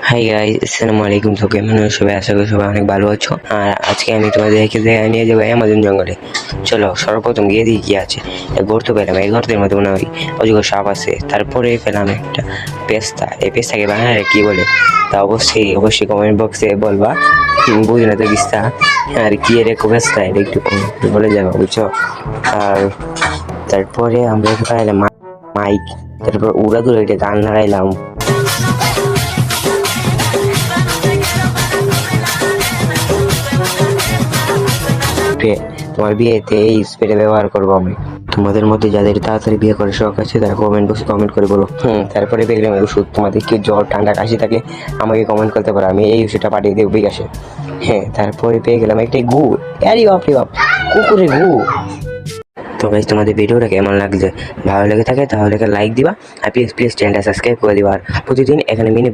Hi guys, আসসালামু আলাইকুম। তো কেমন আছো সবাই? আশা করি সবাই অনেক ভালো আছো। আর আজকে আমি তোমাদেরকে নিয়ে যাবো অ্যামাজন জঙ্গলে। চলো সর্বপ্রথম গিয়ে দিই কি আছে। গর্ত পেলাম, এই গর্তের মধ্যে মনে হয় অজগর সাপ আছে। তারপরে পেলাম একটা পেস্তা। এই পেস্তাকে বাংলায় কি বলে তা অবশ্যই কমেন্ট বক্সে বলবা। বুঝি না তো কিস্তা আর কি এর পেস্তা, এটা একটু বলে যাবো, বুঝছো? আর তারপরে আমরা পাইলাম মাইক। তারপর উড়া দূরে এটা গান লাগাইলাম। তোমার বিয়েতে এই স্প্রে ব্যবহার করবো আমি। তোমাদের মধ্যে যাদের তাড়াতাড়ি বিয়ে করে শখ আছে তারা কমেন্ট বক্সে কমেন্ট করে বলো। তারপরে দেখলাম ওষুধ। তোমাদের কি জ্বর ঠান্ডা কাশি থাকে আমাকে কমেন্ট করতে পারো, আমি এই ওষুধটা পাঠিয়ে দেবো বিকাশে। তারপরে পেয়ে গেলাম একটা গু। আরে বাপ রে বাপ, কুকুরের গু। তো গাইস, তোমাদের ভিডিওটা কেমন লাগছে? ভালো লেগে থাকে তাহলে লাইক দিবা, আর প্লিজ চ্যানেলটা সাবস্ক্রাইব করে দিবা। আর প্রতিদিন এখানে মিনি